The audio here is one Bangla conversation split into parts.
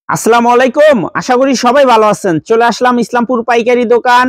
আসসালামু আলাইকুম। আশা করি সবাই ভালো আছেন। চলে আসলাম ইসলামপুর পাইকারি দোকান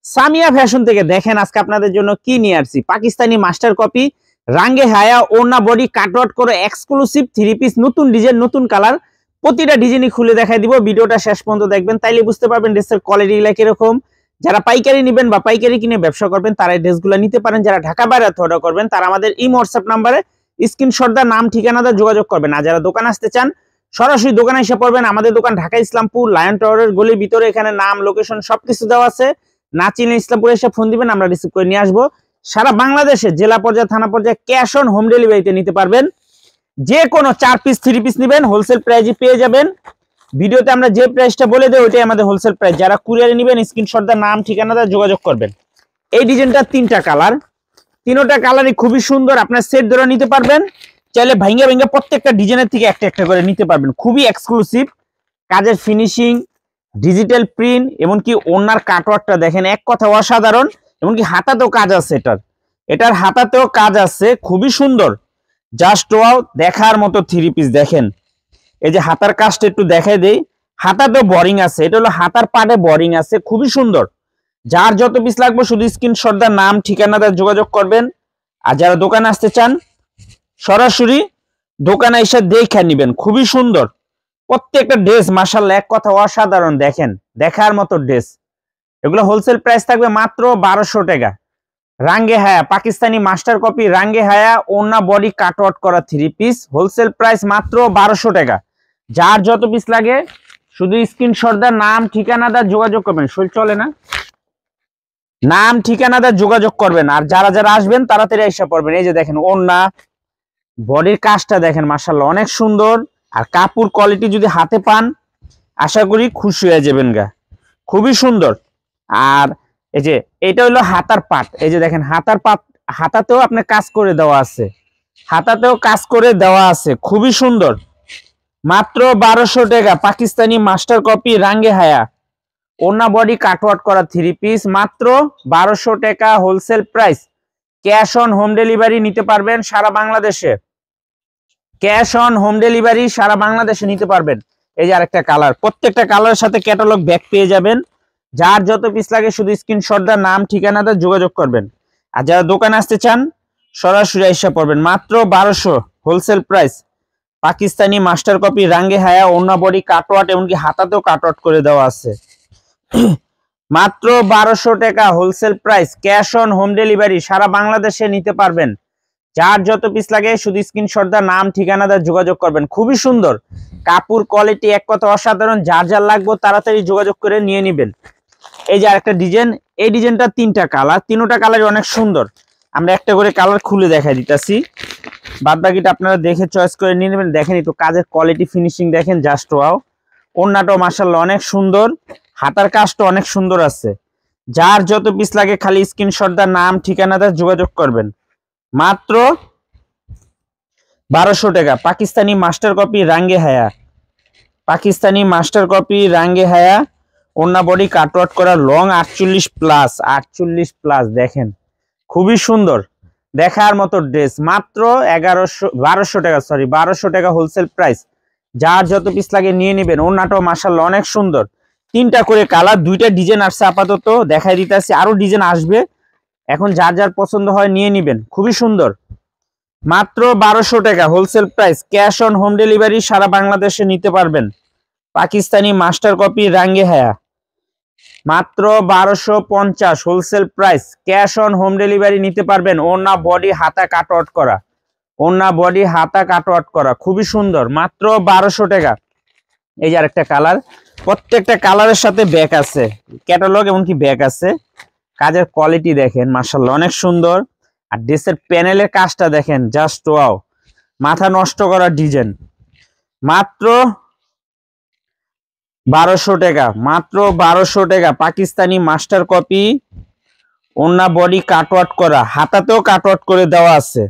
সামিয়া ফ্যাশন থেকে। দেখেন আজকে আপনাদের জন্য কি নিয়ে আসছি। পাকিস্তানি মাস্টার কপি রাঙ্গে হায়া ওড়না বডি কাটওয়ার্ট করে এক্সক্লুসিভ থ্রি পিস, নতুন ডিজাইন, নতুন কালার। প্রতিটা ডিজাইনই খুলে দেখাই দিব। ভিডিওটা শেষ পর্যন্ত দেখবেন, তাইলে বুঝতে পারবেন ড্রেসের কোয়ালিটি কিরকম। যারা পাইকারি নেবেন বা পাইকারি কিনে ব্যবসা করবেন তারা এই ড্রেসগুলো নিতে পারেন। যারা ঢাকা বাইরে অর্ডার করবেন তারা আমাদের হোয়াটসঅ্যাপ নাম্বারে স্ক্রিনশট দা নাম ঠিকানাটা যোগাযোগ করবেন। আর যারা দোকান আসতে চান সরাসরি দোকানে এসে পড়বেন। আমাদের দোকান ঢাকা ইসলামপুর লায়ন টাওয়ারের গলির ভিতরে। এখানে নাম, লোকেশন সবকিছু দেওয়া আছে। না চিনলে ইসলামপুরে এসে ফোন দিবেন, আমরা রিসিভ করে নিয়ে আসবো। সারা বাংলাদেশে জেলা পর্যায়ে, থানা পর্যায়ে ক্যাশ অন হোম ডেলিভারিতে নিতে পারবেন। যে কোনো 4 পিস 3 পিস নেবেন হোলসেল প্রাইজে পেয়ে যাবেন। ভিডিওতে আমরা যে প্রাইসটা বলে দেই ওইটাই আমাদের হোলসেল প্রাইস। যারা কুরিয়ারে নেবেন স্ক্রিনশট দা নাম ঠিকানাটা যোগাযোগ করবেন। এই ডিজাইনটা 3টা কালার, 3টা কালারই খুবই সুন্দর। আপনার সেট ধরে নিতে পারবেন, চাইলে ভাঙ্গা ভাঙ্গা প্রত্যেকটা ডিজাইনের থেকে একটা একটা করে নিতে পারবেন। খুবই এক্সক্লুসিভ কাজের ফিনিশিং, ডিজিটাল প্রিন্ট, এমনকি ওনার কাটওয়ার্কটা দেখেন, এক কথা অসাধারণ। এমনকি হাতাতেও কাজ আছে, এটার হাতাতেও কাজ আছে, খুবই সুন্দর। জাস্ট ওয়াও, দেখার মতো থ্রি পিস। দেখেন এই যে হাতার কাজটা একটু দেখাই দেই। হাতাতেও বোরিং আছে, এটা হলো হাতার পাড়ে বোরিং আছে, খুবই সুন্দর। যার যত পিস লাগবে শুধু স্ক্রিনশট দা নাম ঠিকানাটা যোগাযোগ করবেন। আর যারা দোকানে আসতে চান সরাসরি দোকানে এসে দেখে নেবেন। খুবই সুন্দর প্রত্যেকটা ড্রেস, মাশাআল্লাহ, এক কথা অসাধারণ। দেখেন দেখার মতো ড্রেস। এগুলো হোলসেল প্রাইস থাকবে মাত্র 1200 টাকা। রাঙ্গে হায়া পাকিস্তানি মাস্টার কপি রাঙ্গে হায়া ওড়না বডি কাটওয়ার্ট করা থ্রি পিস, হোলসেল প্রাইস মাত্র 1200 টাকা। যার যত পিস লাগে শুধু স্ক্রিনশট দা নাম ঠিকানাটা যোগাযোগ করবেন। শরীর চলে না, নাম ঠিকানাটা যোগাযোগ করবেন। আর যারা যারা আসবেন তাড়াতাড়ি এসে পড়বেন। এই যে দেখেন ওড়না বডির কাজটা দেখেন, মাশাআল্লাহ অনেক সুন্দর। আর কাপড় কোয়ালিটি যদি হাতে পান আশা করি খুশি হয়ে যাবেন গা, খুবই সুন্দর। আর এই যে এটা হলো হাতার পাট, এই যে দেখেন হাতার পাট, হাতাতেও আপনার কাজ করে দেওয়া আছে, হাতাতেও কাজ করে দেওয়া আছে, খুবই সুন্দর। মাত্র 1200 টাকা পাকিস্তানি মাস্টার কপি রাঙ্গে হায়া ওড়না বডি কাটওয়ার্ট করা থ্রি পিস, মাত্র 1200 টাকা wholesale price. Cash on home delivery নিতে পারবেন সারা বাংলাদেশে। ক্যাশ অন হোম ডেলিভারি সারা বাংলাদেশে নিতে পারবেন। এই যে আরেকটা কালার, প্রত্যেকটা কালারের সাথে ক্যাটালগ ব্যাগ পেয়ে যাবেন। যার যত পিস লাগে শুধু স্ক্রিনশট দা নাম ঠিকানাটা যোগাযোগ করবেন। আর যারা দোকানে আসতে চান সরাসরি এসে পড়বেন। মাত্র 1200 wholesale price. Pakistani master copy রাঙ্গে হায়া ওড়না বডি কাটওয়ার্ট, এমনকি হাতাতেও কাটওয়ার্ট করে দেওয়া আছে। মাত্র 1200 টাকা wholesale price. Cash on home delivery সারা বাংলাদেশে নিতে পারবেন। যার যত পিস লাগে শুধু স্ক্রিনশট দা নাম ঠিকানাটা যোগাযোগ করবেন। খুবই সুন্দর কাপড় কোয়ালিটি, এক কথা অসাধারণ। যার যার লাগবে তাড়াতাড়ি যোগাযোগ করে নিয়ে নেবেন। এই যে আরেকটা ডিজাইন, এই ডিজাইনটা 3টা কালার, 3টা কালার অনেক সুন্দর। আমরা একটা করে কালার খুলে দেখাই দিতেছি, বাদ বাকিটা আপনারা দেখে চয়েস করে নিয়ে নেবেন। দেখেন একটু কাজের কোয়ালিটি ফিনিশিং দেখেন, জাস্ট ওয়াও। ওড়নাটাও মাশাআল্লাহ অনেক সুন্দর, হাতার কাজটা অনেক সুন্দর আছে। যার যত পিস লাগে খালি স্ক্রিনশট দা নাম ঠিকানাটা যোগাযোগ করবেন। মাত্র 1200 টাকা পাকিস্তানি মাস্টার কপি রাঙ্গে হায়া, পাকিস্তানি মাস্টার কপি রাঙ্গে হায়া ওড়না বডি কাটওয়ার্ট করা লং 48 প্লাস, 48 প্লাস। দেখেন খুবই সুন্দর, দেখার মতো ড্রেস। মাত্র 1200 টাকা, সরি 1200 টাকা হোলসেল প্রাইস। যার যত পিস লাগে নিয়ে নেবেন। ওড়নাটাও মাশাআল্লাহ অনেক সুন্দর। 3টা করে কালার, 2টা ডিজাইন আসছে আপাতত, দেখাই দিতেছি, আরো ডিজাইন আসবে। এখন যার যার পছন্দ হয় নিয়ে নেবেন, খুবই সুন্দর। মাত্র 1200 টাকা wholesale price. Cash on home delivery সারা বাংলাদেশে নিতে পারবেন। পাকিস্তানি মাস্টার কপি রাঙ্গে হায়া মাত্র 1250 wholesale price. Cash on home delivery নিতে পারবেন। ওড়না বডি হাতা কাটওয়ার্ট করা, ওড়না বডি হাতা কাটওয়ার্ট করা, খুবই সুন্দর। মাত্র 1200 টাকা। এই যে আরেকটা কালার, প্রত্যেকটা কালারের সাথে ব্যাগ আছে, ক্যাটালগ এমনকি ব্যাগ আছে। কাজের কোয়ালিটি দেখেন মাশাআল্লাহ অনেক সুন্দর। আর ড্রেসের প্যানেলের কাজটা দেখেন, জাস্ট ওয়াও, মাথা নষ্ট করা ডিজাইন। মাত্র 1200 টাকা, মাত্র 1200 টাকা পাকিস্তানি মাস্টার কপি ওড়না বডি কাটওয়ার্ট করা, হাতাতেও কাটওয়ার্ট করে দেওয়া আছে,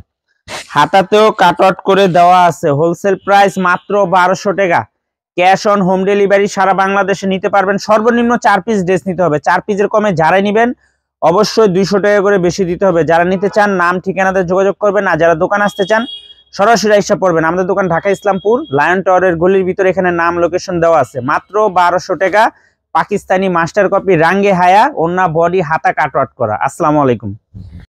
হাতাতেও কাটওয়ার্ট করে দেওয়া আছে। হোলসেল প্রাইস মাত্র 1200 টাকা। ক্যাশ অন হোম ডেলিভারি সারা বাংলাদেশে নিতে পারবেন। সর্বনিম্ন 4 পিস ড্রেস নিতে হবে। 4 পিসের কমে যারাই নেবেন অবশ্যই 200 টাকা করে বেশি দিতে হবে। যারা নিতে চান নাম ঠিকানাতে যোগাযোগ করবেন। আর যারা দোকান আসতে চান সরাসরি এসে পড়বেন। আমাদের দোকান ঢাকা ইসলামপুর লায়ন টাওয়ারের গলির ভিতরে, এখানে নাম লোকেশন দেওয়া আছে। মাত্র 1200 টাকা পাকিস্তানি মাস্টার কপি রাঙ্গে হায়া, ওন্না বডি হাতা কাটওয়ার্ক করা। আসসালামু আলাইকুম।